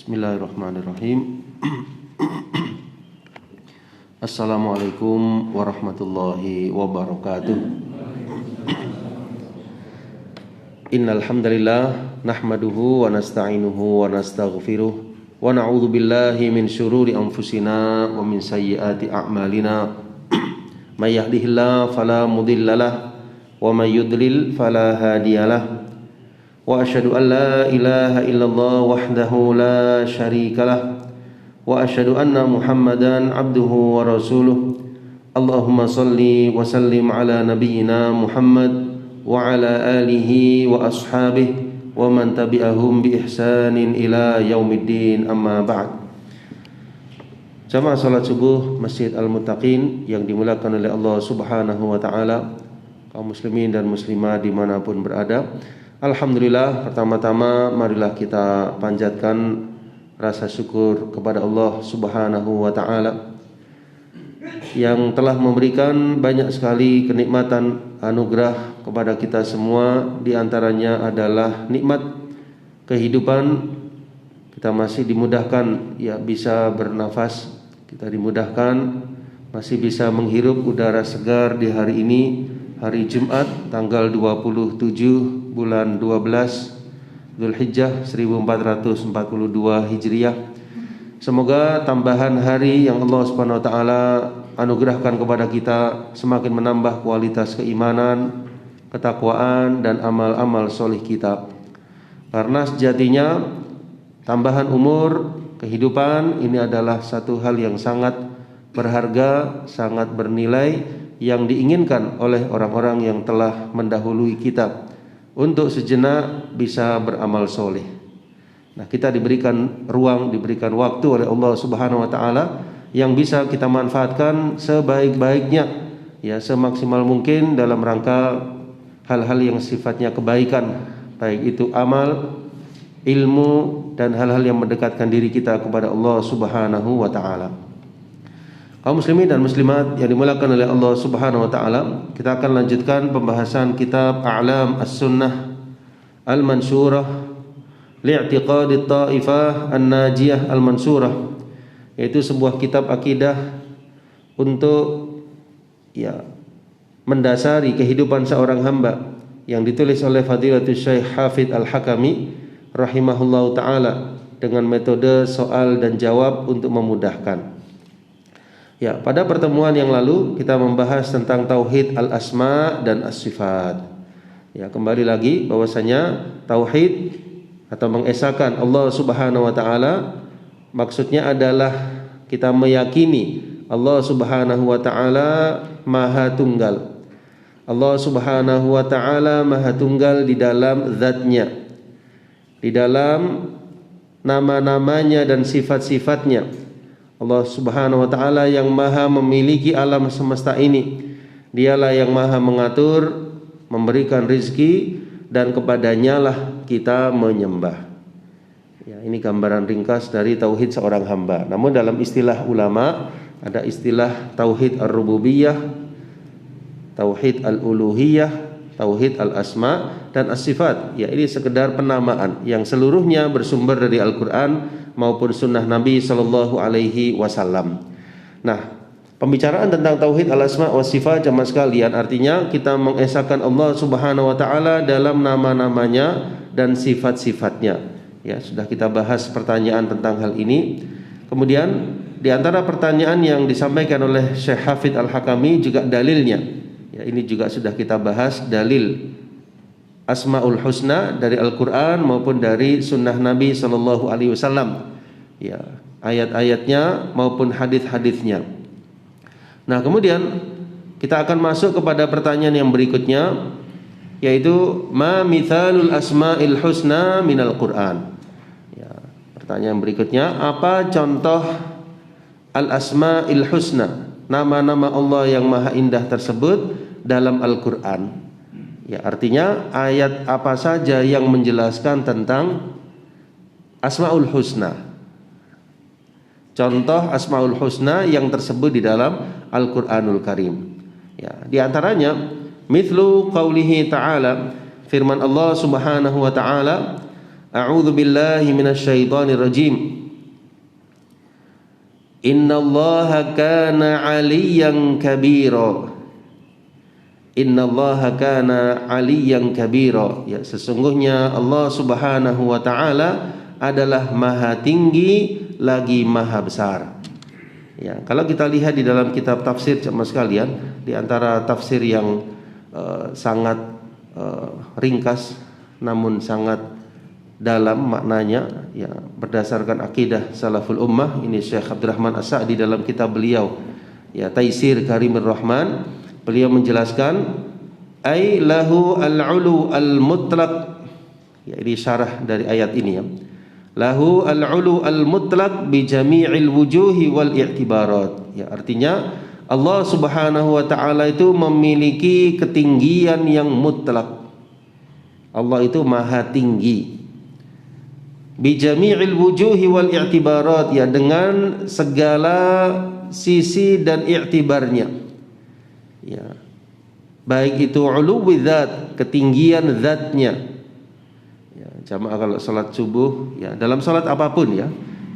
Bismillahirrahmanirrahim. Assalamualaikum warahmatullahi wabarakatuh. Innal hamdalillah nahmaduhu wa nasta'inuhu wa nastaghfiruh wa na'udzu billahi min syururi anfusina wa min sayyiati a'malina. May yahdihillahu fala mudhillalah wa may yudlil fala hadiyalah. Wa asyhadu an la ilaha illallah wahdahu la syarika lah wa asyhadu anna Muhammadan abduhu wa rasuluh. Allahumma salli wa sallim ala nabiyyina Muhammad wa ala alihi wa ashabihi wa man tabi'ahum bi ihsanin ila yaumiddin, amma ba'd. Jamaah salat subuh Masjid Al-Muttaqin yang dimuliakan oleh Allah Subhanahu wa taala, kaum muslimin dan muslimah dimanapun berada. Alhamdulillah, pertama-tama marilah kita panjatkan rasa syukur kepada Allah Subhanahu wa taala yang telah memberikan banyak sekali kenikmatan anugerah kepada kita semua. Di antaranya adalah nikmat kehidupan. Kita masih dimudahkan bisa bernafas, kita dimudahkan masih bisa menghirup udara segar di hari ini, hari Jumat tanggal 27 bulan 12 Dzulhijjah 1442 Hijriah. Semoga tambahan hari yang Allah Subhanahu wa taala anugerahkan kepada kita semakin menambah kualitas keimanan, ketakwaan dan amal-amal solih kita. Karena sejatinya tambahan umur, kehidupan ini adalah satu hal yang sangat berharga, sangat bernilai, yang diinginkan oleh orang-orang yang telah mendahului kita untuk sejenak bisa beramal soleh. Nah, kita diberikan ruang, diberikan waktu oleh Allah Subhanahu wa taala yang bisa kita manfaatkan sebaik-baiknya, semaksimal mungkin dalam rangka hal-hal yang sifatnya kebaikan, baik itu amal, ilmu dan hal-hal yang mendekatkan diri kita kepada Allah Subhanahu wa taala. Kaum muslimin dan muslimat yang dimuliakan oleh Allah Subhanahu wa taala, kita akan lanjutkan pembahasan kitab A'lam As-Sunnah Al-Mansurah li'tiqadi Taifah An-Najiyah Al-Mansurah, yaitu sebuah kitab akidah untuk mendasari kehidupan seorang hamba, yang ditulis oleh Fadilatul Syekh Hafidz Al-Hakami rahimahullahu taala dengan metode soal dan jawab untuk memudahkan. Pada pertemuan yang lalu kita membahas tentang tauhid al-asma dan as-sifat. Kembali lagi bahwasanya tauhid atau mengesahkan Allah Subhanahu wa taala maksudnya adalah kita meyakini Allah Subhanahu wa taala Maha Tunggal. Allah Subhanahu wa taala Maha Tunggal di dalam zatnya, di dalam nama-namanya dan sifat-sifatnya. Allah Subhanahu wa taala yang maha memiliki alam semesta ini. Dialah yang maha mengatur, memberikan rizki, dan kepadanya lah kita menyembah. Ini gambaran ringkas dari tauhid seorang hamba. Namun dalam istilah ulama ada istilah tauhid ar-rububiyah, tauhid al-uluhiyah, tauhid al-asma dan as-sifat. Ini sekedar penamaan yang seluruhnya bersumber dari Al-Qur'an maupun sunnah Nabi Sallallahu Alaihi Wasallam. Nah, pembicaraan tentang tauhid al-asma wa sifat jamaah sekalian artinya kita mengesahkan Allah Subhanahu wa taala dalam nama-namanya dan sifat-sifatnya. Sudah kita bahas pertanyaan tentang hal ini. Kemudian di antara pertanyaan yang disampaikan oleh Syekh Hafidz Al-Hakami juga dalilnya. Ini juga sudah kita bahas dalil Asmaul Husna dari Al-Quran maupun dari Sunnah Nabi Sallallahu Alaihi Wasallam, ayat-ayatnya maupun hadis-hadisnya. Nah, kemudian kita akan masuk kepada pertanyaan yang berikutnya, yaitu ma mithalul asma'il husna minal Quran. Pertanyaan berikutnya, apa contoh al-asma'il husna, nama-nama Allah yang maha indah tersebut dalam Al-Quran? Artinya ayat apa saja yang menjelaskan tentang Asmaul Husna. Contoh Asmaul Husna yang tersebut di dalam Al-Quranul Karim. Di antaranya mithlu qaulihi ta'ala, firman Allah Subhanahu wa ta'ala, A'udzu billahi minasyaitonir rajim. Innallaha kana 'aliyyan kabira. Innallaha kana 'aliyyan kabira. Ya, sesungguhnya Allah Subhanahu wa taala adalah maha tinggi lagi maha besar. Ya, kalau kita lihat di dalam kitab tafsir jemaah sekalian, di antara tafsir yang sangat ringkas namun sangat dalam maknanya, ya, berdasarkan akidah salaful ummah, ini Syekh Abdurrahman As-Sa'di dalam kitab beliau, ya, Taisir Karimur Rahman, beliau menjelaskan ai lahu al-ulu al-mutlaq, ya, ini syarah dari ayat ini, ya, lahu al-ulu al-mutlaq bi jami'il wujuhi wal i'tibarat, ya, artinya Allah Subhanahu wa taala itu memiliki ketinggian yang mutlak. Allah itu maha tinggi. Bi jami'il wujuhi wal i'tibarat, ya, dengan segala sisi dan i'tibarnya, ya, baik itu uluwi dzat, ketinggian zatnya, ya, jamaah kalau salat subuh, ya, dalam salat apapun, ya,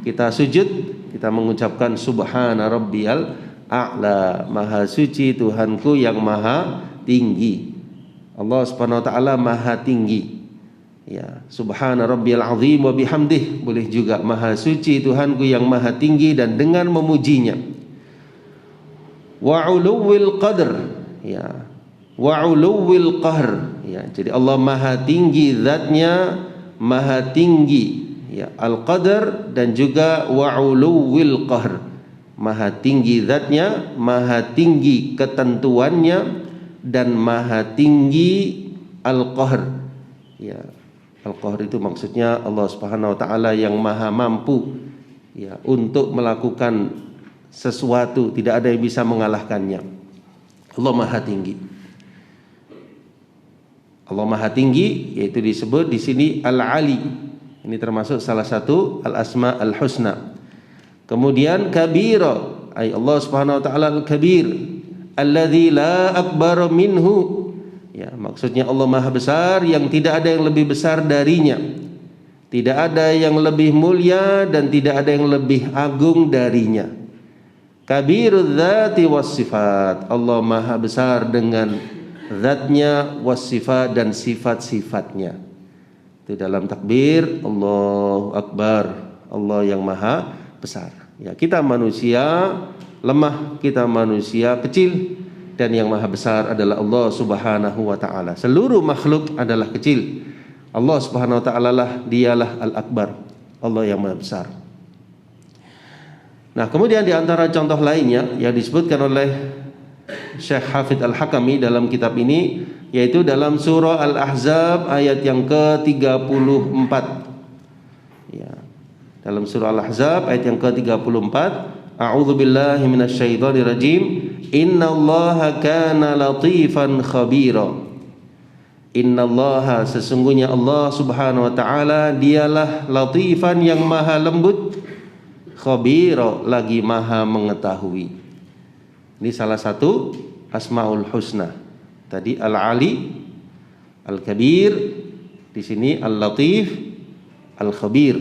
kita sujud, kita mengucapkan subhana rabbiyal a'la, maha suci Tuhanku yang maha tinggi. Allah Subhanahu wa taala maha tinggi. Ya, subhana rabbiyal azim wa bihamdih, boleh juga maha suci Tuhanku yang maha tinggi dan dengan memujinya. Wa uluwil qadr, ya, wa uluwil qahr, ya, jadi Allah maha tinggi zatnya, maha tinggi, ya, al-qadr, dan juga wa uluwil qahr, maha tinggi zatnya, maha tinggi ketentuannya, dan maha tinggi al-qahr, ya. Al-Qahr itu maksudnya Allah Subhanahu wa taala yang maha mampu, ya, untuk melakukan sesuatu, tidak ada yang bisa mengalahkannya. Allah maha tinggi. Allah maha tinggi, yaitu disebut di sini Al-Ali. Ini termasuk salah satu al-asma al-husna. Kemudian kabira, ay Allah Subhanahu wa taala al-kabir, alladzi la akbar minhu. Ya, maksudnya Allah maha besar yang tidak ada yang lebih besar darinya, tidak ada yang lebih mulia dan tidak ada yang lebih agung darinya. Kabirudz dzati was sifat, Allah maha besar dengan zatnya, was sifat, dan sifat-sifatnya. Itu dalam takbir Allahu Akbar, Allah yang maha besar. Ya, kita manusia lemah, kita manusia kecil, dan yang maha besar adalah Allah Subhanahu wa taala. Seluruh makhluk adalah kecil. Allah Subhanahu wa taala lah, dialah Al-Akbar, Allah yang maha besar. Nah, kemudian di antara contoh lainnya yang disebutkan oleh Syekh Hafidz Al-Hakami dalam kitab ini, yaitu dalam surah Al-Ahzab ayat yang ke-34. Ya. Dalam surah Al-Ahzab ayat yang ke-34, a'udzu billahi minasyaitonir rajim. Innallaha kana latifan khabira. Innallaha, sesungguhnya Allah Subhanahu wa taala dialah latifan yang maha lembut, khabira, lagi maha mengetahui. Ini salah satu Asmaul Husna. Tadi Al-Ali, Al-Kabir, di sini Al-Latif, Al-Khabir.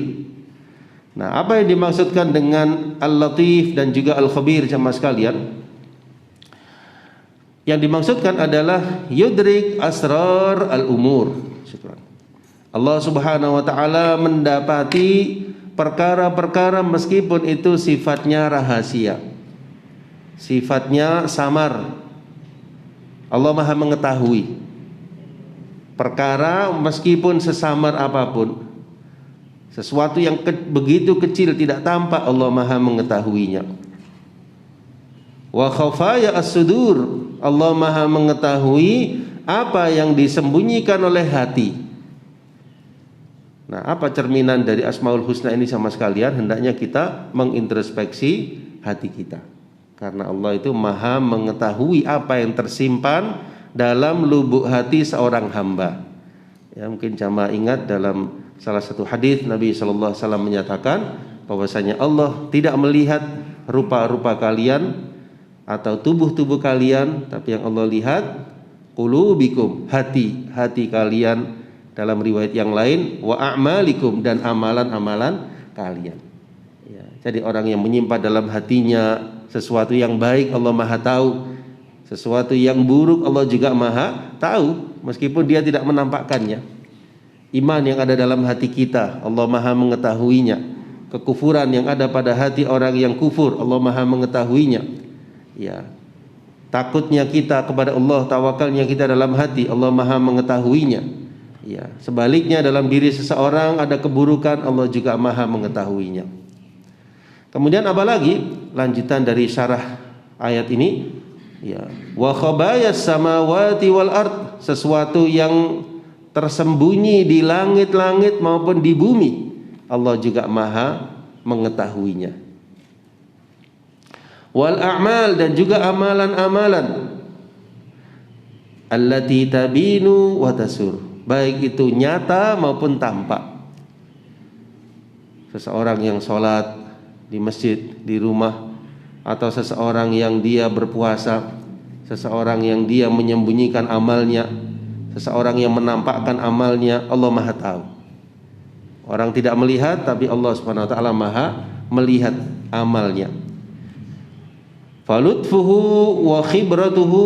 Nah, apa yang dimaksudkan dengan Al-Latif dan juga Al-Khabir jemaah sekalian? Yang dimaksudkan adalah yudrik asrar al-umur. Allah Subhanahu wa taala mendapati perkara-perkara meskipun itu sifatnya rahasia, sifatnya samar. Allah maha mengetahui perkara meskipun sesamar apapun. Sesuatu yang begitu kecil tidak tampak, Allah maha mengetahuinya. Wa khafaya as-sudur, Allah maha mengetahui apa yang disembunyikan oleh hati. Nah, apa cerminan dari Asmaul Husna ini sama sekalian? Hendaknya kita mengintrospeksi hati kita, karena Allah itu maha mengetahui apa yang tersimpan dalam lubuk hati seorang hamba. Ya, mungkin jamaah ingat dalam salah satu hadis Nabi sallallahu alaihi wasallam menyatakan bahwasanya Allah tidak melihat rupa-rupa kalian atau tubuh-tubuh kalian, tapi yang Allah lihat qulubikum, hati-hati kalian, Dalam riwayat yang lain, wa a'malikum, dan amalan-amalan kalian. Ya, jadi orang yang menyimpan dalam hatinya sesuatu yang baik, Allah Maha tahu. Sesuatu yang buruk, Allah juga Maha tahu, meskipun dia tidak menampakkannya. Iman yang ada dalam hati kita, Allah Maha mengetahuinya. Kekufuran yang ada pada hati orang yang kufur, Allah Maha mengetahuinya. Ya, takutnya kita kepada Allah, tawakalnya kita dalam hati, Allah Maha mengetahuinya. Ya, sebaliknya dalam diri seseorang ada keburukan, Allah juga Maha mengetahuinya. Kemudian apa lagi? Lanjutan dari syarah ayat ini, ya, wa khabayas samawati wal ard, sesuatu yang tersembunyi di langit-langit maupun di bumi, Allah juga Maha mengetahuinya. Wal a'mal, dan juga amalan-amalan, allati tabinu wa tasur, baik itu nyata maupun tampak. Seseorang yang sholat di masjid, di rumah, atau seseorang yang dia berpuasa, seseorang yang dia menyembunyikan amalnya, seseorang yang menampakkan amalnya, Allah Maha tahu. Orang tidak melihat, tapi Allah Subhanahu wa taala Maha melihat amalnya. Falutfuhu wa khibratuhu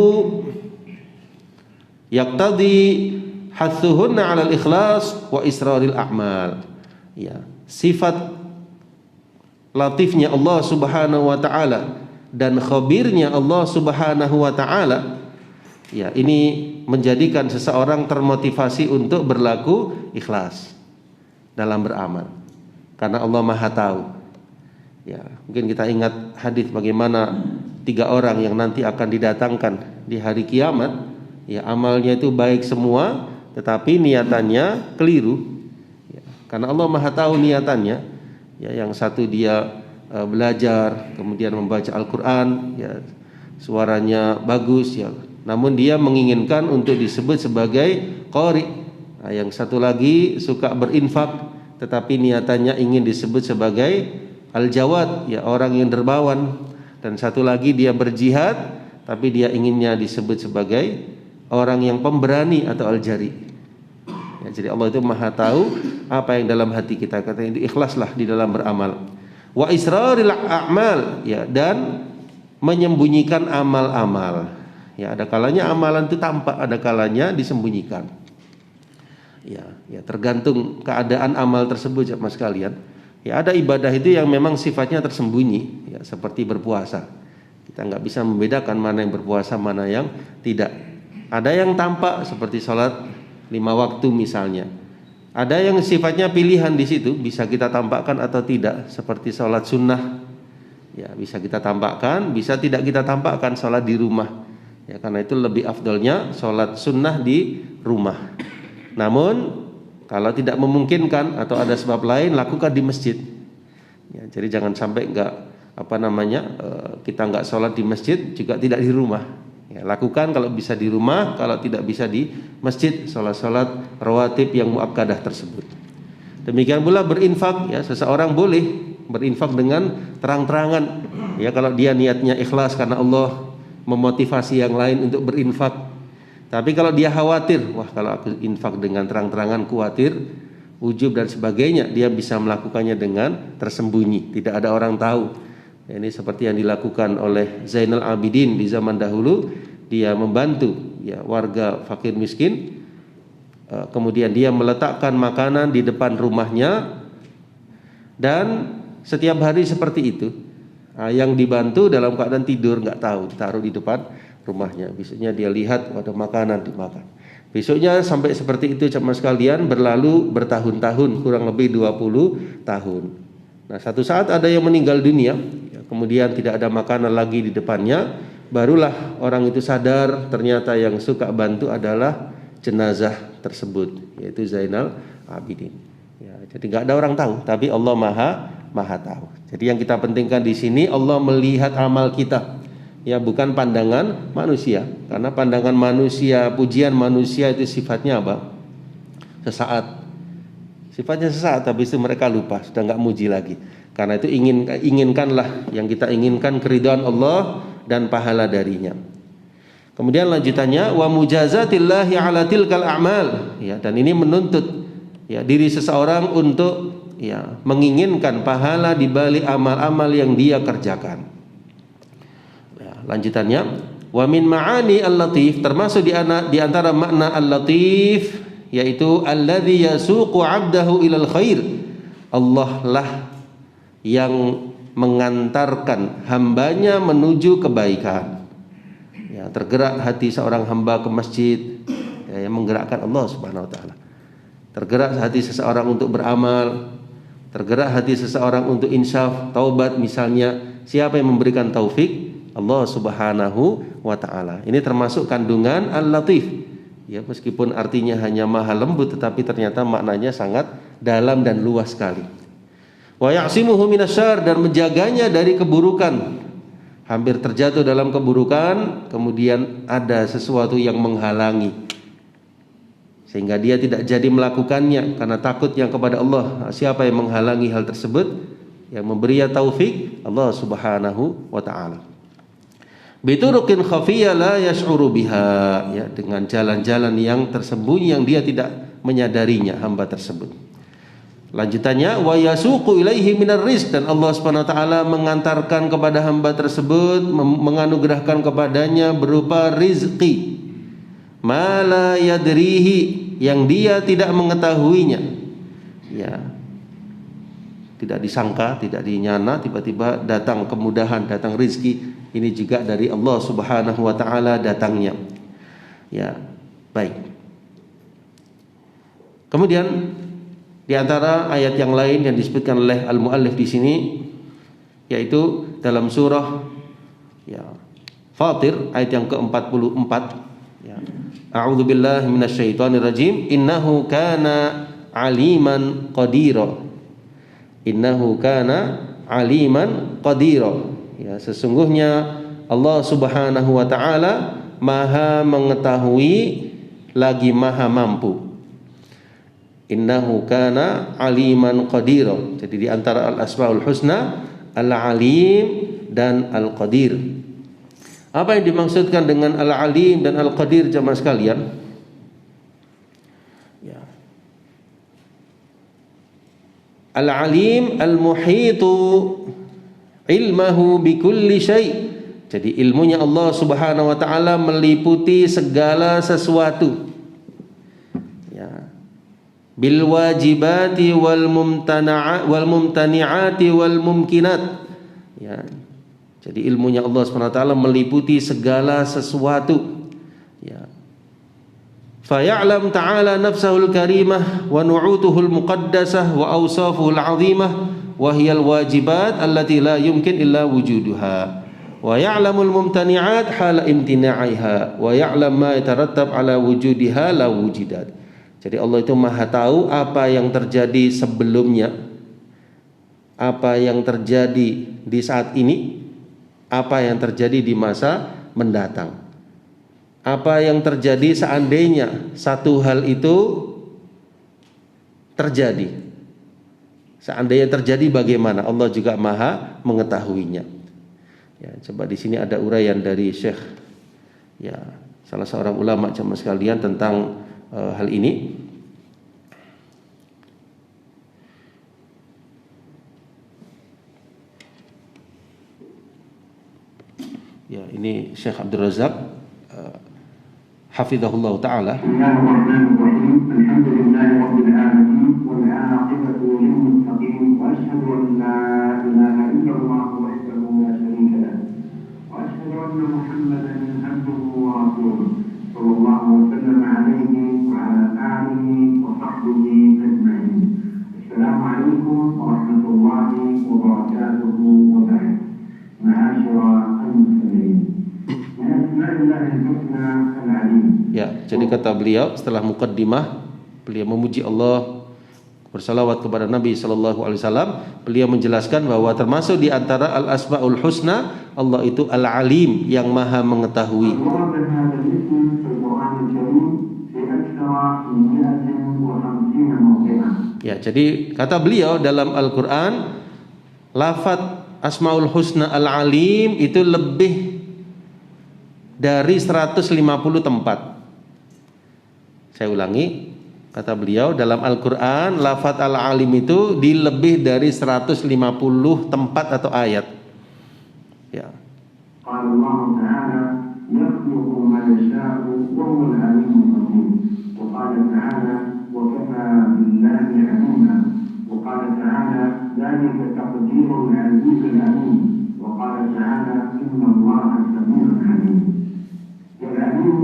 yaqtadi hathuhunna 'ala al-ikhlas wa israril a'mal. Ya, sifat latifnya Allah Subhanahu wa taala dan khabirnya Allah Subhanahu wa taala, ya, ini menjadikan seseorang termotivasi untuk berlaku ikhlas dalam beramal, karena Allah Maha tahu. Ya, mungkin kita ingat hadis bagaimana 3 orang yang nanti akan didatangkan di hari kiamat. Ya, amalnya itu baik semua, tetapi niatannya keliru. Ya, karena Allah Maha tahu niatannya. Ya, yang satu dia belajar, kemudian membaca Al-Quran, ya, suaranya bagus, ya, namun dia menginginkan untuk disebut sebagai qari. Nah, yang satu lagi suka berinfak, tetapi niatannya ingin disebut sebagai al-jawad, ya, orang yang dermawan. Dan satu lagi dia berjihad, tapi dia inginnya disebut sebagai orang yang pemberani atau al-jari. Ya, jadi Allah itu Maha tahu apa yang dalam hati kita. Katanya ikhlaslah di dalam beramal. Wa israril a'mal, ya, dan menyembunyikan amal-amal. Ya, ada kalanya amalan itu tampak, ada kalanya disembunyikan. Ya, tergantung keadaan amal tersebut, jemaah sekalian. Ya, ada ibadah itu yang memang sifatnya tersembunyi, ya, seperti berpuasa. Kita nggak bisa membedakan mana yang berpuasa, mana yang tidak. Ada yang tampak seperti sholat 5 waktu misalnya. Ada yang sifatnya pilihan di situ, bisa kita tampakkan atau tidak, seperti sholat sunnah. Ya, bisa kita tampakkan, bisa tidak kita tampakkan, sholat di rumah. Ya, karena itu lebih afdolnya sholat sunnah di rumah. Namun kalau tidak memungkinkan atau ada sebab lain, lakukan di masjid. Ya, jadi jangan sampai kita nggak sholat di masjid juga tidak di rumah. Ya, lakukan kalau bisa di rumah, kalau tidak bisa di masjid, sholat-sholat rawatib yang muakkadah tersebut. Demikian pula berinfak, ya, seseorang boleh berinfak dengan terang-terangan. Ya, kalau dia niatnya ikhlas karena Allah memotivasi yang lain untuk berinfak. Tapi kalau dia khawatir, wah, kalau aku infak dengan terang-terangan khawatir, ujub dan sebagainya, dia bisa melakukannya dengan tersembunyi, tidak ada orang tahu. Ya, ini seperti yang dilakukan oleh Zainal Abidin di zaman dahulu. Dia membantu, ya, warga fakir miskin. Kemudian dia meletakkan makanan di depan rumahnya, dan setiap hari seperti itu. Yang dibantu dalam keadaan tidur, nggak tahu, ditaruh di depan rumahnya. Besoknya dia lihat ada makanan dimakan. Besoknya sampai seperti itu, jemaah sekalian, berlalu bertahun-tahun, kurang lebih 20 tahun. Nah, satu saat ada yang meninggal dunia, ya, kemudian tidak ada makanan lagi di depannya. Barulah orang itu sadar ternyata yang suka bantu adalah jenazah tersebut, yaitu Zainal Abidin. Ya, jadi nggak ada orang tahu, tapi Allah Maha tahu. Jadi yang kita pentingkan di sini, Allah melihat amal kita. Ya, bukan pandangan manusia. Karena pandangan manusia, pujian manusia itu sifatnya apa? Sesaat. Sifatnya sesaat, tapi itu mereka lupa, sudah nggak muji lagi. Karena itu inginkanlah yang kita inginkan, keridhaan Allah dan pahala darinya. Kemudian lanjutannya wa mujazatillahi ala tilkal a'mal, ya, dan ini menuntut ya diri seseorang untuk ya menginginkan pahala di balik amal-amal yang dia kerjakan. Ya, lanjutannya wa min ma'ani al-latif, termasuk di antara makna al-latif yaitu alladzi yasuqu 'abdahu ilal khair. Allah lah yang mengantarkan hambanya menuju kebaikan. Ya, tergerak hati seorang hamba ke masjid, ya, yang menggerakkan Allah Subhanahu wa taala. Tergerak hati seseorang untuk beramal, tergerak hati seseorang untuk insyaf, taubat misalnya. Siapa yang memberikan taufik? Allah Subhanahu wa taala. Ini termasuk kandungan al-latif. Ya, meskipun artinya hanya maha lembut, tetapi ternyata maknanya sangat dalam dan luas sekali. Wa ya'simuhu minasyarr, dan menjaganya dari keburukan. Hampir terjatuh dalam keburukan, kemudian ada sesuatu yang menghalangi sehingga dia tidak jadi melakukannya karena takut yang kepada Allah. Siapa yang menghalangi hal tersebut? Yang memberi taufik Allah Subhanahu wa taala. Bituruqin khafiyya la yash'uru biha, ya, dengan jalan-jalan yang tersembunyi yang dia tidak menyadarinya hamba tersebut. Lanjutannya wa yasuqu ilaihi minar rizq, dan Allah Subhanahu wa taala mengantarkan kepada hamba tersebut, menganugerahkan kepadanya berupa rizki ma la yadrihi, yang dia tidak mengetahuinya. Ya. Tidak disangka, tidak dinyana, tiba-tiba datang kemudahan, datang rizki. Ini juga dari Allah Subhanahu wa taala datangnya. Ya, baik. Kemudian di antara ayat yang lain yang disebutkan oleh al-muallif di sini yaitu dalam surah ya Fatir ayat yang ke-44, ya. A'udzu billahi minasyaitonir rajim. Innahu kana aliman qadira. Innahu kana aliman qadira. Ya, sesungguhnya Allah Subhanahu wa taala Maha mengetahui lagi Maha mampu. Innahu kana aliman qadira. Jadi di antara al-asmaul husna al-alim dan al-qadir. Apa yang dimaksudkan dengan al-alim dan al-qadir jemaah sekalian? Ya. Al-alim al-muhitu ilmahu bikulli syai'. Jadi ilmunya Allah Subhanahu wa taala meliputi segala sesuatu. Bil wajibati wal mumtani'ati wal mumkinat, ya. Jadi ilmunya Allah Subhanahu wa taala meliputi segala sesuatu, ya. Fa ya'lam ta'ala nafsahul karimah wa nu'utuhul muqaddasah wa awsafuhul 'azimah wa hiyal wajibat allati la yumkin illa wujuduha wa ya'lamul mumtani'at hala imtina'iha wa ya'lam ma yatarattab 'ala wujudiha la wujidat. Jadi Allah itu Maha tahu apa yang terjadi sebelumnya, apa yang terjadi di saat ini, apa yang terjadi di masa mendatang. Apa yang terjadi seandainya satu hal itu terjadi. Seandainya terjadi bagaimana? Allah juga Maha mengetahuinya. Ya, coba di sini ada uraian dari Syekh, ya, salah seorang ulama jemaah sekalian tentang hal ini. Ya, ini Syekh Abdul Razak hafizahullah taala. Bismillahirrahmanirrahim. Alhamdulillahirabbil alamin wal 'aqibatu lil muttaqin wa asyhadu an la ilaha illallah wahdahu la syarika lah wa asyhadu anna Muhammadan 'abduhu wa rasuluh sallallahu wasallam 'alaihi wa 'ala alihi wa sahbihi ajma'in. Assalamualaikum warahmatullahi wabarakatuh wa barakatuh. Ma'asyara al-muslimin. Ya, jadi kata beliau setelah muqaddimah, beliau memuji Allah, bersalawat kepada Nabi sallallahu alaihi wasallam. Beliau menjelaskan bahwa termasuk di antara al-asmaul husna, Allah itu al-alim, yang Maha mengetahui. Ya, jadi kata beliau dalam Al-Qur'an, lafaz asmaul husna al-alim itu lebih dari 150 tempat. Saya ulangi, kata beliau, dalam Al-Quran lafaz Al-Alim itu di lebih dari 150 tempat atau ayat. Ya. Allah Ta'ala yakhluqu ma yasha'u wa huwa al-'alimul qadir. Wa qala ta'ala wa kafa billahi 'alima. Wa qala ta'ala dhalika taqdirul 'azizil 'alim. Wa qala ta'ala inna Allaha samii'un 'alim. Wal 'alim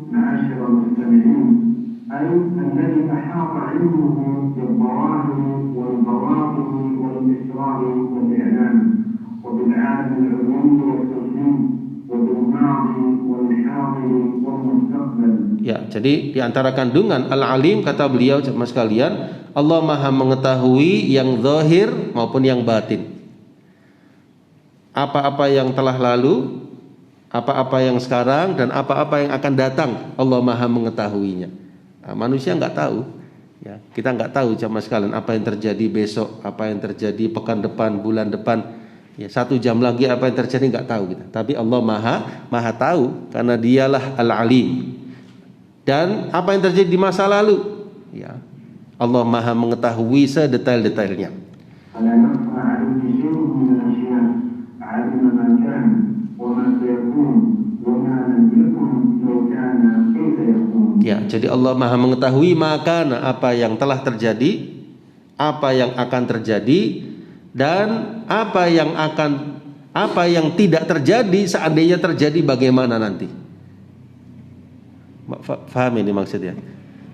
ma'ashara mustami'in ay alladhi ahata 'ilmuhu bil zawahir wal bawatin wal israr wal i'lan wa bil 'alim al-'ulum wal tafsir. Ya, jadi di antara kandungan Al-Alim, kata beliau jemaah sekalian, Allah Maha mengetahui yang zahir maupun yang batin. Apa-apa yang telah lalu, apa-apa yang sekarang, dan apa-apa yang akan datang, Allah Maha mengetahuinya. Nah, manusia nggak tahu. Ya, kita nggak tahu jemaah sekalian apa yang terjadi besok, apa yang terjadi pekan depan, bulan depan. Ya, 1 jam lagi apa yang terjadi nggak tahu kita. Tapi Allah maha tahu karena Dialah Al-Alim. Dan apa yang terjadi di masa lalu, ya, Allah Maha mengetahui sedetail-detailnya. Ya, jadi Allah Maha mengetahui makana apa yang telah terjadi, apa yang akan terjadi, dan apa yang tidak terjadi seandainya terjadi bagaimana nanti. Faham ini maksudnya?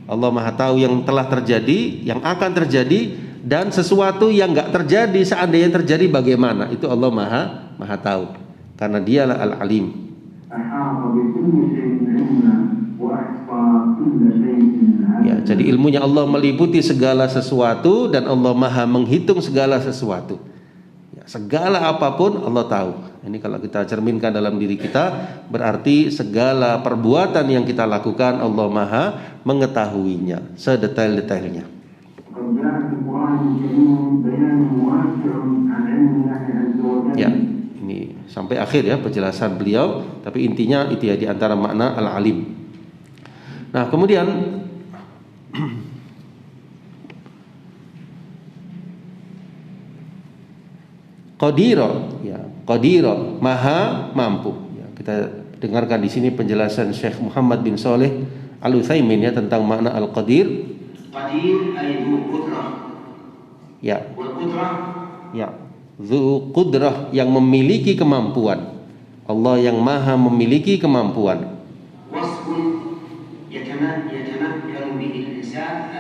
Allah Maha tahu yang telah terjadi, yang akan terjadi, dan sesuatu yang enggak terjadi seandainya terjadi bagaimana. Itu Allah Maha tahu karena Dialah Al-Alim. Ya, jadi ilmunya Allah meliputi segala sesuatu dan Allah Maha menghitung segala sesuatu. Ya, segala apapun Allah tahu. Ini kalau kita cerminkan dalam diri kita, berarti segala perbuatan yang kita lakukan Allah Maha mengetahuinya sedetail-detailnya. Ya, ini sampai akhir ya penjelasan beliau, tapi intinya itu ya di antara makna Al-Alim. Nah, kemudian Qadira, ya, Qadira, Maha mampu. Ya, kita dengarkan di sini penjelasan Syekh Muhammad bin Shalih Al-Utsaimin ya tentang makna Al-Qadir. Qadir ay dzu qudrah. Ya. Wal qudrah, ya, dzu qudrah, yang memiliki kemampuan. Allah yang Maha memiliki kemampuan. Wasfun yatamakkanu bihi al-insan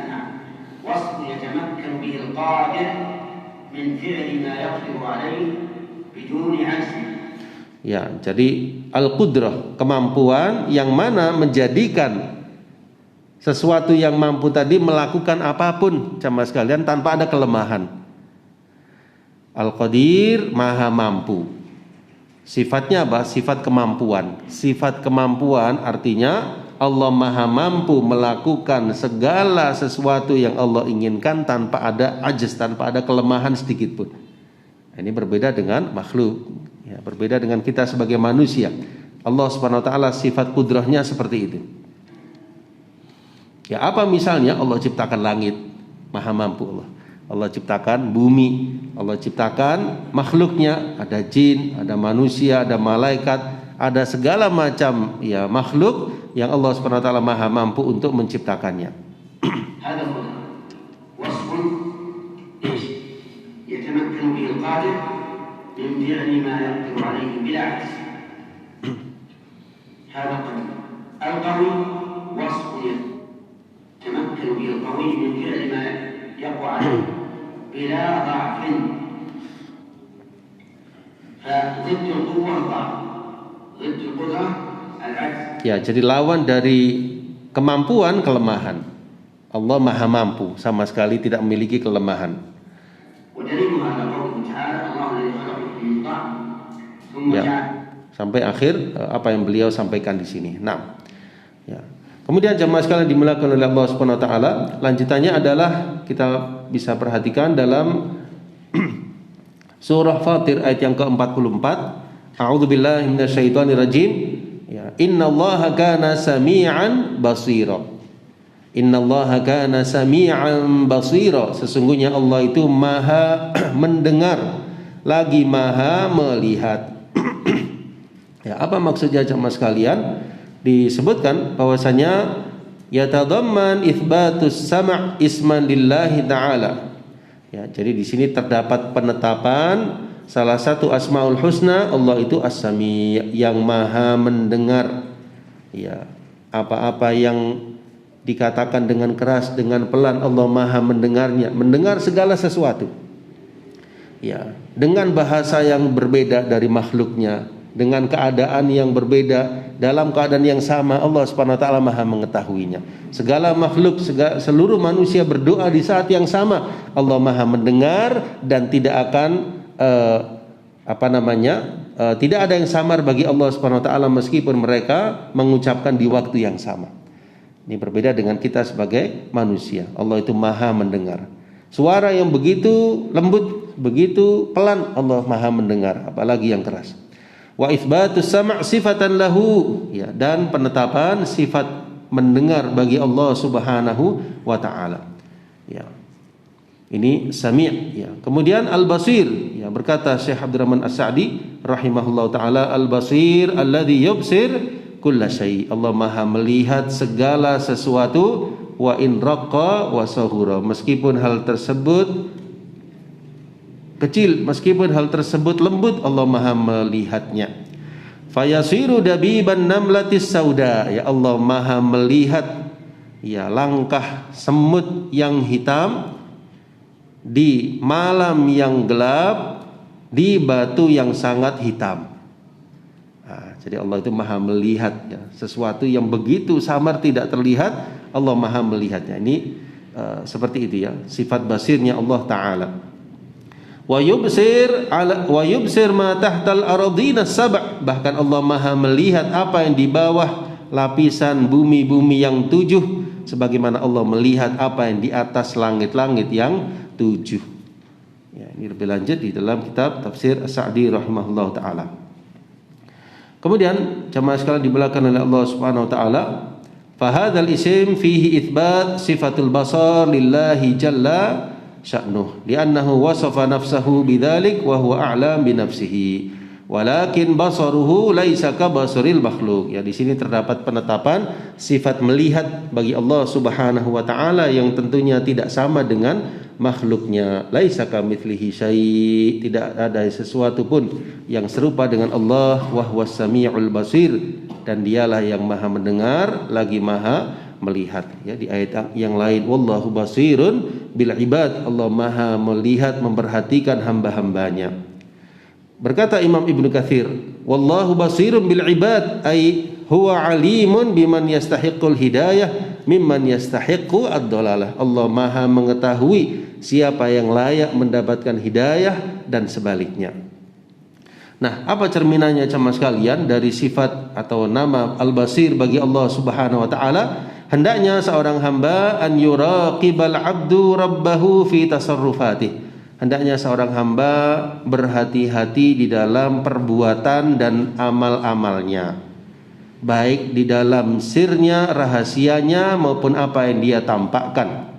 wasfun yatamakkanu bihi al-qadir min fi'li ma yaqdiru alayhi biduni 'ajzi. Ya, jadi al-qudrah, kemampuan yang mana menjadikan sesuatu yang mampu tadi melakukan apapun jamaah sekalian tanpa ada kelemahan. Al-Qadir, Maha mampu. Sifatnya apa? Sifat kemampuan. Sifat kemampuan artinya Allah Maha mampu melakukan segala sesuatu yang Allah inginkan tanpa ada ajaz, tanpa ada kelemahan sedikit pun. Ini berbeda dengan makhluk, ya, berbeda dengan kita sebagai manusia. Allah Subhanahu wa taala sifat kudrahnya seperti itu. Ya, apa misalnya Allah ciptakan langit, Maha mampu Allah. Allah ciptakan bumi, Allah ciptakan makhluknya, ada jin, ada manusia, ada malaikat, ada segala macam ya makhluk yang Allah Subhanahu wa taala Maha mampu untuk menciptakannya. Hadha wasfun yatamakkanu bihi al-qadir min fi'li ma yaqdiru alayhi bila 'ajz. Hadha qadir. Al-qawi wasfun yatamakkanu bihi al-qawi min fi'li ma yaqwa alayhi bila dha'fin. Fa ضد القوة الضعف. ضد القدرة العجز. Ya, jadi lawan dari kemampuan kelemahan. Allah Maha mampu, sama sekali tidak memiliki kelemahan. Ya, sampai akhir apa yang beliau sampaikan di sini. Nah, ya. Kemudian jemaah sekalian dimuliakan oleh Allah Subhanahu wa taala, lanjutannya adalah kita bisa perhatikan dalam surah Fatir ayat yang ke-44. A'udzubillahi minasyaitonirrajim. Ya, Innallaha kana sami'an basira. Innallaha kana sami'an basira. Sesungguhnya Allah itu maha mendengar lagi maha melihat. Ya, apa maksudnya jemaah sekalian? Disebutkan bahwasanya yatadamman itsbatus sam' isman lillahi ta'ala. Ya, jadi di sini terdapat penetapan salah satu asmaul husna Allah itu as-sami', yang maha mendengar. Ya, apa-apa yang dikatakan dengan keras, dengan pelan, Allah maha mendengarnya, mendengar segala sesuatu. Ya, dengan bahasa yang berbeda dari makhluknya, dengan keadaan yang berbeda, dalam keadaan yang sama, Allah Subhanahu wa taala maha mengetahuinya. Segala makhluk, seluruh manusia berdoa di saat yang sama, Allah maha mendengar dan tidak akan tidak ada yang samar bagi Allah Subhanahu wa taala meskipun mereka mengucapkan di waktu yang sama. Ini berbeda dengan kita sebagai manusia. Allah itu maha mendengar. Suara yang begitu lembut, begitu pelan, Allah maha mendengar, apalagi yang keras. Wa itsbatus sam' sifatan lahu, ya, dan penetapan sifat mendengar bagi Allah Subhanahu wa taala. Ya. Ini sami', ya. Kemudian al-basir, ya, berkata Syekh Abdurrahman As-Sa'di rahimahullahu taala, al-basir alladzi yubsir kulla syai'. Allah maha melihat segala sesuatu, wa in raqqa wa sahura, meskipun hal tersebut kecil, meskipun hal tersebut lembut, Allah maha melihatnya. Fayasiru dabiban namlatis sauda, ya, Allah maha melihat, ya, langkah semut yang hitam di malam yang gelap, di batu yang sangat hitam. Jadi Allah itu maha melihat, ya, sesuatu yang begitu samar tidak terlihat, Allah maha melihatnya. Ini seperti itu, ya, sifat basirnya Allah Ta'ala. Wa yubsir ma tahtal aradina sab', bahkan Allah maha melihat apa yang di bawah lapisan bumi-bumi yang 7, sebagaimana Allah melihat apa yang di atas langit-langit yang 7. Ya, ini lebih lanjut di dalam kitab tafsir As-Sa'di rahimahullah ta'ala. Kemudian jemaah sekalian dibelakang oleh Allah Subhanahu wa taala, fa hadzal isim fihi itsbat sifatul basar lillahi jalla sya'nuh li'annahu wasafa nafsahu bidzalik wa huwa a'lam bi nafsihi walakin basaruhu laisa ka basaril makhluk. Ya, di sini terdapat penetapan sifat melihat bagi Allah Subhanahu wa taala yang tentunya tidak sama dengan makhluknya. Laisa kamitslihi syai', tidak ada sesuatu pun yang serupa dengan Allah. Wa huwas samiul basir, dan dialah yang maha mendengar lagi maha melihat. Ya, di ayat yang lain, wallahu basirun bil ibad, Allah maha melihat, memperhatikan hamba-hambanya. Berkata Imam Ibnu Katsir, wallahu basirun bil ibad ay huwa alimun biman yastahiqqul hidayah mimman yastahiqqu ad-dhalalah. Allah maha mengetahui siapa yang layak mendapatkan hidayah dan sebaliknya. Nah, apa cerminannya jemaah sekalian dari sifat atau nama Al-Basir bagi Allah Subhanahu wa taala? Hendaknya seorang hamba an yuraqibal 'abdu rabbahu fi tasarrufatih. Hendaknya seorang hamba berhati-hati di dalam perbuatan dan amal-amalnya, baik di dalam sirnya, rahasianya, maupun apa yang dia tampakkan.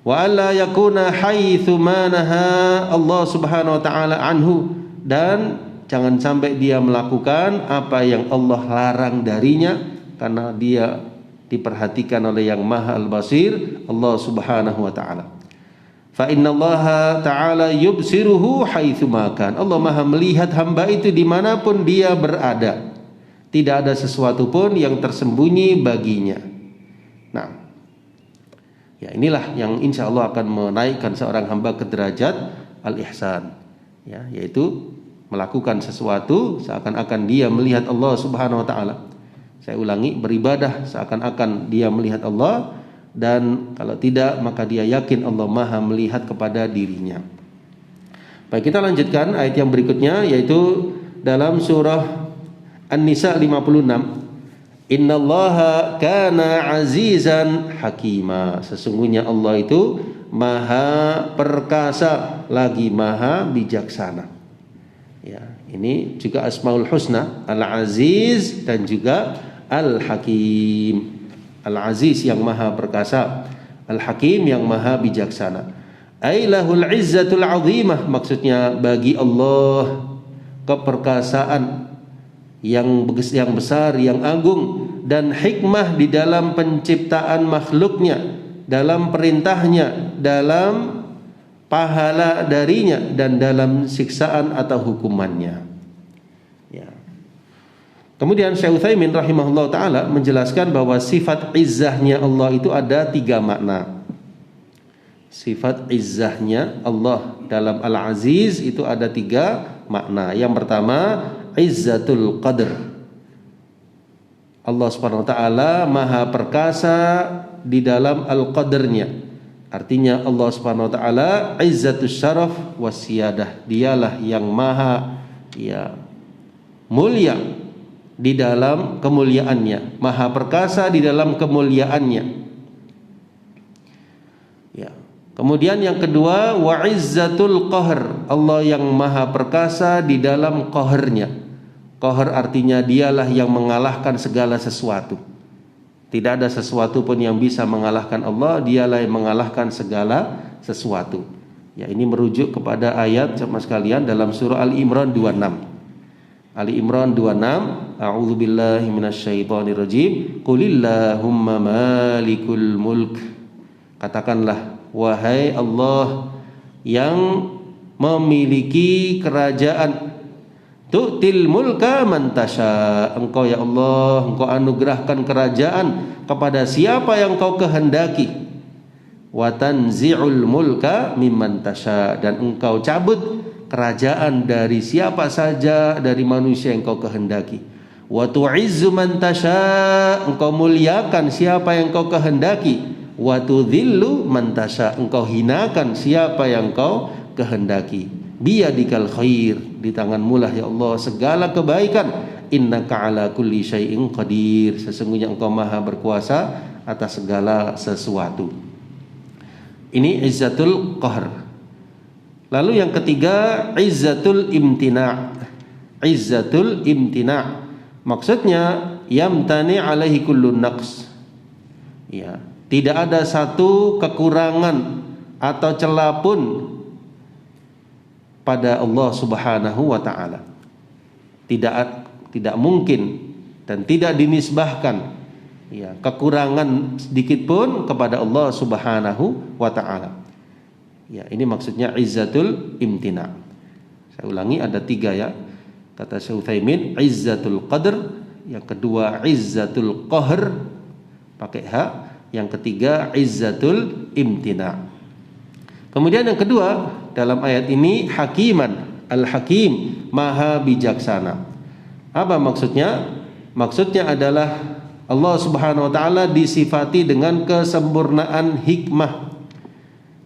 Wa alla yakuna haitsu manaha Allah Subhanahu wa taala anhu, dan jangan sampai dia melakukan apa yang Allah larang darinya, karena dia diperhatikan oleh yang Maha Al-Basir, Allah Subhanahu wa taala. Fa innallaha ta'ala yubsiruhu haitsu makan. Allah maha melihat hamba itu dimanapun dia berada. Tidak ada sesuatu pun yang tersembunyi baginya. Nah, ya, inilah yang insya Allah akan menaikkan seorang hamba ke derajat al-ihsan, ya, yaitu melakukan sesuatu seakan-akan dia melihat Allah Subhanahu wa taala. Saya ulangi, beribadah seakan-akan dia melihat Allah, dan kalau tidak maka dia yakin Allah maha melihat kepada dirinya. Baik, kita lanjutkan ayat yang berikutnya, yaitu dalam surah An-Nisa 56. Innallaha kana azizan hakima. Sesungguhnya Allah itu maha perkasa lagi maha bijaksana. Ya, Ini juga Asmaul Husna, Al-Aziz dan juga Al-Hakim. Al-Aziz yang maha perkasa, Al-Hakim yang maha bijaksana. Ailahul izzatul azimah, maksudnya bagi Allah keperkasaan yang besar, yang agung, dan hikmah di dalam penciptaan makhluknya, dalam perintahnya, dalam pahala darinya, dan dalam siksaan atau hukumannya. Ya. Kemudian Syekh Utsaimin rahimahullah ta'ala menjelaskan bahwa sifat izzahnya Allah itu ada 3 makna. Sifat izzahnya Allah dalam Al-Aziz itu ada 3 makna. Yang pertama, izzatul qadr. Allah Subhanahu wa taala maha perkasa di dalam al-qadarnya. Artinya Allah Subhanahu wa taala izzatus syaraf wasiyadah. Dialah yang maha mulia di dalam kemuliaannya, maha perkasa di dalam kemuliaannya. Ya. Kemudian yang kedua, wa izzatul qahr. Allah yang maha perkasa di dalam qahrnya. Qahr artinya dialah yang mengalahkan segala sesuatu. Tidak ada sesuatu pun yang bisa mengalahkan Allah, dialah yang mengalahkan segala sesuatu. Ya, ini merujuk kepada ayat sama sekalian dalam surah Ali Imran 26. Ali Imran 26, a'udzubillahi minasyaitonirrajim, qulillahumma malikul mulk. Katakanlah, wahai Allah yang memiliki kerajaan, tu'til mulka man tasha. Engkau ya Allah, engkau anugerahkan kerajaan kepada siapa yang kau kehendaki. Wa tanzi'ul mulka mimman tasha, dan engkau cabut kerajaan dari siapa saja dari manusia yang kau kehendaki. Wa tu'izzu man tasha, engkau muliakan siapa yang kau kehendaki. Wa tudhillu man tasha, engkau hinakan siapa yang kau kehendaki. Biyadikal khair, di tanganmu lah ya Allah segala kebaikan. Innaka ala kulli syai'in qadir, sesungguhnya engkau maha berkuasa atas segala sesuatu. Ini izzatul qahr. Lalu yang ketiga, izzatul imtina'. Izzatul imtina', maksudnya yamtani alaihi kullu naqs. Ya, tidak ada satu kekurangan atau celah pun pada Allah Subhanahu wa taala. Tidak mungkin dan tidak dinisbahkan kekurangan sedikit pun kepada Allah Subhanahu wa taala. Ya, ini maksudnya izzatul imtina. Saya ulangi, ada 3 ya. Kata Syekh Utsaimin, izzatul qadr, yang kedua izzatul qahr pakai ha, yang ketiga izzatul imtina. Kemudian yang kedua, dalam ayat ini hakiman, al-hakim, maha bijaksana. Apa maksudnya? Maksudnya adalah Allah Subhanahu wa taala disifati dengan kesempurnaan hikmah.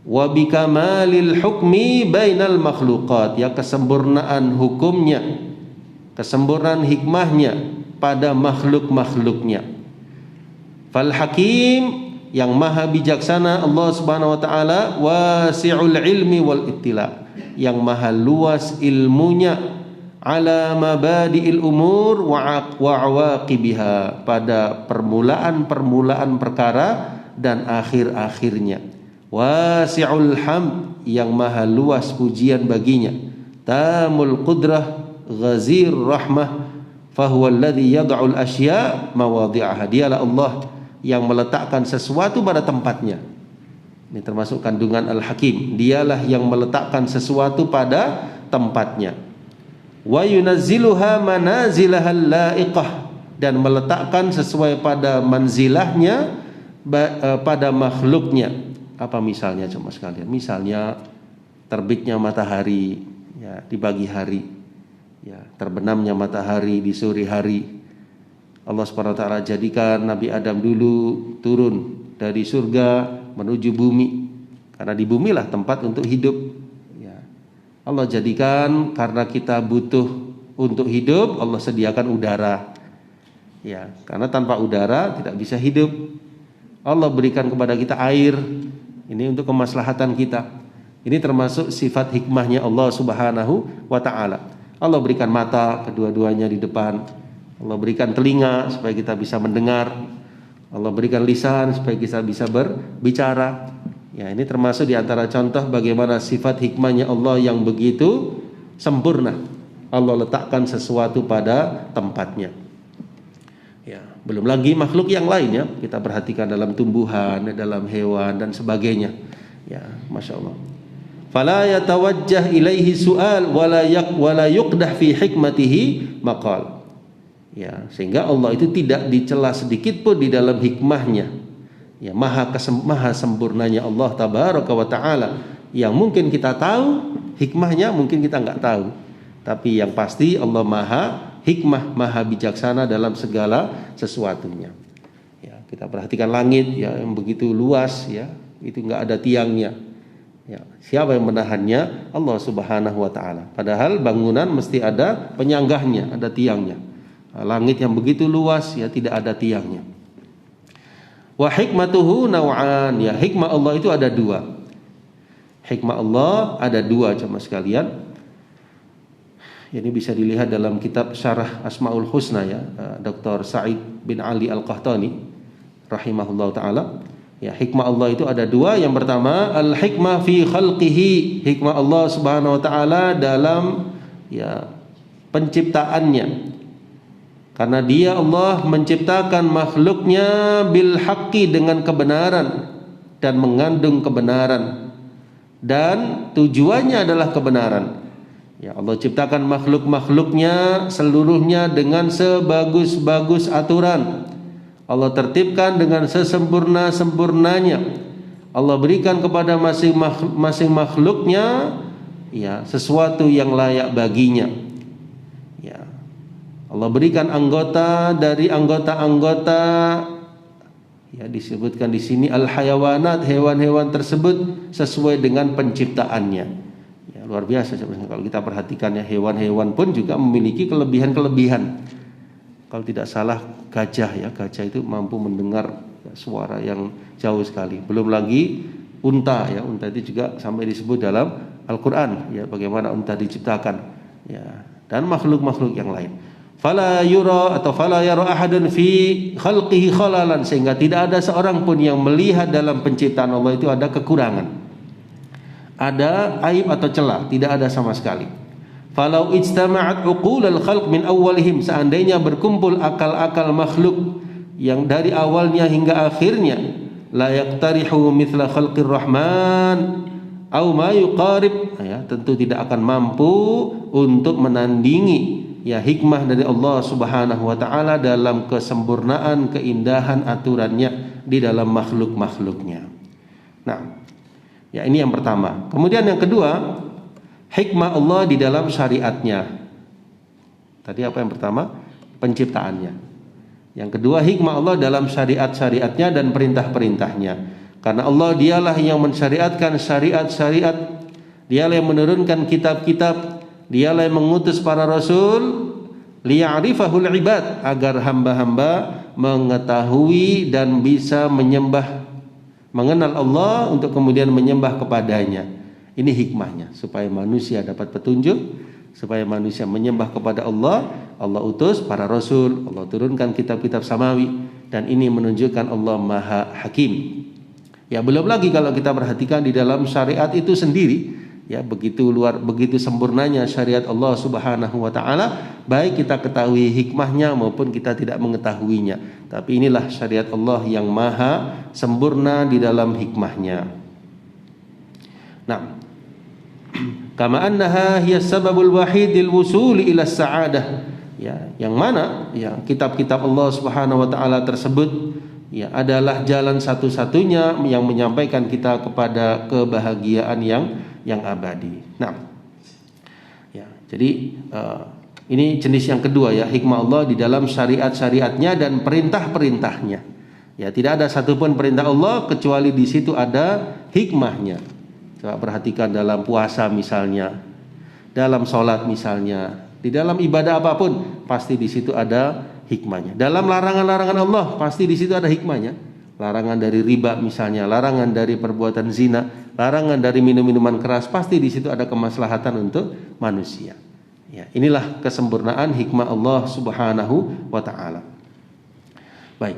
Wa bikamalil hukmi bainal makhluqat, ya kesempurnaan hukumnya, kesempurnaan hikmahnya pada makhluk-makhluknya. Fal hakim, yang maha bijaksana Allah Subhanahu wa taala, wasi'ul ilmi wal ittila, yang maha luas ilmunya, ala mabadi'il umur wa awaqibiha, pada permulaan perkara dan akhir-akhirnya. Wasi'ul hamd, yang maha luas pujian baginya. Tamul qudrah ghazir rahmah, fahuwa alladhi yad'ul asya' mawadhi'aha. Dialah Allah yang meletakkan sesuatu pada tempatnya. Ini termasuk kandungan al-hakim. Dialah yang meletakkan sesuatu pada tempatnya. Wa yunazziluha manazilahal la'iqah, dan meletakkan sesuai pada manzilahnya pada makhluknya. Apa misalnya coba sekalian? Misalnya terbitnya matahari ya di pagi hari, ya terbenamnya matahari di sore hari. Allah Subhanahu wa taala jadikan Nabi Adam dulu turun dari surga menuju bumi, karena di bumilah tempat untuk hidup. Ya. Allah jadikan karena kita butuh untuk hidup, Allah sediakan udara. Ya, karena tanpa udara tidak bisa hidup. Allah berikan kepada kita air. Ini untuk kemaslahatan kita. Ini termasuk sifat hikmahnya Allah Subhanahu wa taala. Allah berikan mata kedua-duanya di depan. Allah berikan telinga supaya kita bisa mendengar. Allah berikan lisan supaya kita bisa berbicara. Ya, ini termasuk di antara contoh bagaimana sifat hikmahnya Allah yang begitu sempurna. Allah letakkan sesuatu pada tempatnya. Ya, belum lagi makhluk yang lainnya. Kita perhatikan dalam tumbuhan, dalam hewan dan sebagainya. Ya, Masya Allah. Fala yatawajjah ilaihi su'al wala yuqdah fi hikmatihi maqal. Ya, sehingga Allah itu tidak dicela sedikit pun di dalam hikmahnya. Ya, maha sempurnanya Allah tabaraka wa taala. Yang mungkin kita tahu hikmahnya, mungkin kita enggak tahu. Tapi yang pasti Allah maha hikmah, maha bijaksana dalam segala sesuatunya. Ya, kita perhatikan langit ya yang begitu luas ya, itu enggak ada tiangnya. Ya, siapa yang menahannya? Allah Subhanahu wa taala. Padahal bangunan mesti ada penyanggahnya, ada tiangnya. Langit yang begitu luas ya tidak ada tiangnya. Wa hikmatuhu naw'an, ya hikmah Allah itu ada dua. Hikmah Allah ada dua jemaah sekalian. Ini bisa dilihat dalam kitab Syarah Asmaul Husna ya, Dr. Sa'id bin Ali Al-Qahtani rahimahullah taala. Ya, hikmah Allah itu ada dua. Yang pertama, al-hikmah fi khalqihi, hikmah Allah Subhanahu wa taala dalam ya penciptaannya. Karena dia Allah menciptakan makhluknya bil haqqi dengan kebenaran dan mengandung kebenaran dan tujuannya adalah kebenaran. Ya, Allah ciptakan makhluk-makhluknya seluruhnya dengan sebagus-bagus aturan. Allah tertibkan dengan sesempurna-sempurnanya. Allah berikan kepada masing-masing makhluknya ya sesuatu yang layak baginya. Ya. Allah berikan anggota dari anggota-anggota ya disebutkan di sini al-hayawanat, hewan-hewan tersebut sesuai dengan penciptaannya. Ya, luar biasa kalau kita perhatikan ya, hewan-hewan pun juga memiliki kelebihan-kelebihan. Kalau tidak salah gajah ya, gajah itu mampu mendengar ya, suara yang jauh sekali. Belum lagi unta ya, unta itu juga sampai disebut dalam Al-Qur'an ya bagaimana unta diciptakan ya, dan makhluk-makhluk yang lain. Fala yura atau fala yara ahadun fi khalqihi khalalan, sehingga tidak ada seorang pun yang melihat dalam penciptaan Allah itu ada kekurangan, ada aib atau celah, tidak ada sama sekali. Falau ijtama'at uqulal khalq min awwalihim, seandainya berkumpul akal-akal makhluk yang dari awalnya hingga akhirnya, la yaqtarihu mithla khalqir rahman au ma yuqarib, ya tentu tidak akan mampu untuk menandingi ya hikmah dari Allah Subhanahu wa taala dalam kesempurnaan, keindahan aturannya di dalam makhluk-makhluknya. Nah, ya ini yang pertama. Kemudian yang kedua, hikmah Allah di dalam syariatnya. Tadi apa yang pertama? Penciptaannya. Yang kedua, hikmah Allah dalam syariat-syariatnya dan perintah-perintahnya. Karena Allah dialah yang mensyariatkan syariat-syariat, dialah yang menurunkan kitab-kitab, dialah yang mengutus para rasul liya'rifahul ibad, agar hamba-hamba mengetahui dan bisa mengenal Allah untuk kemudian menyembah kepadanya. Ini hikmahnya, supaya manusia dapat petunjuk, supaya manusia menyembah kepada Allah. Allah utus para rasul, Allah turunkan kitab-kitab samawi, dan ini menunjukkan Allah Maha Hakim. Ya, belum lagi kalau kita perhatikan di dalam syariat itu sendiri, ya begitu sempurnanya syariat Allah Subhanahu wa taala, baik kita ketahui hikmahnya maupun kita tidak mengetahuinya. Tapi inilah syariat Allah yang maha sempurna di dalam hikmahnya. Nah, kama annaha hiya sababul wahid lil wusuli ila sa'adah, ya yang mana ya kitab-kitab Allah Subhanahu wa taala tersebut ya adalah jalan satu-satunya yang menyampaikan kita kepada kebahagiaan yang abadi. Nah, ya jadi ini jenis yang kedua ya, hikmah Allah di dalam syariat-syariatnya dan perintah-perintahnya. Ya, tidak ada satupun perintah Allah kecuali di situ ada hikmahnya. Coba perhatikan dalam puasa misalnya, dalam sholat misalnya, di dalam ibadah apapun pasti di situ ada hikmahnya. Dalam larangan-larangan Allah pasti di situ ada hikmahnya. Larangan dari riba misalnya, larangan dari perbuatan zina, larangan dari minum-minuman keras, pasti di situ ada kemaslahatan untuk manusia. Ya, inilah kesempurnaan hikmah Allah Subhanahu wa taala. Baik.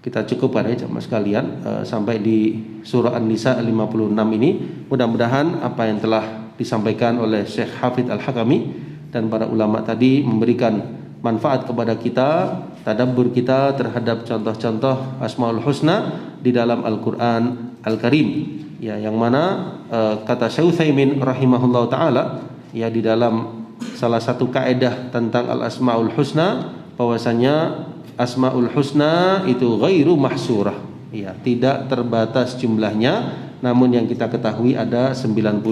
Kita cukupkan ya jemaah sekalian sampai di surah An-Nisa 56 ini. Mudah-mudahan apa yang telah disampaikan oleh Syekh Hafidz Al-Hakami dan para ulama tadi memberikan manfaat kepada kita, tadabbur kita terhadap contoh-contoh Asmaul Husna di dalam Al-Qur'an Al-Karim. Ya, yang mana kata Syekh Utsaimin rahimahullahu taala ya di dalam salah satu kaidah tentang Al-Asmaul Husna bahwasanya Asmaul Husna itu ghairu mahsurah. Ya, tidak terbatas jumlahnya, namun yang kita ketahui ada 99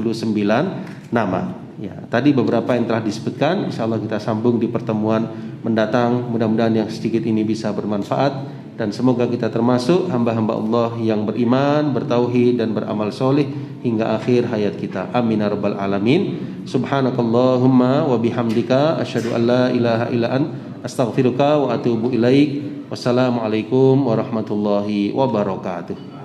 nama. Ya, tadi beberapa yang telah disebutkan, insyaallah kita sambung di pertemuan mendatang. Mudah-mudahan yang sedikit ini bisa bermanfaat dan semoga kita termasuk hamba-hamba Allah yang beriman, bertauhid dan beramal soleh hingga akhir hayat kita. Amin ya rabbal alamin. Subhanakallahumma wa bihamdika asyhadu an la ilaha illa anta astaghfiruka wa atubu ilaik. Wassalamualaikum warahmatullahi wabarakatuh.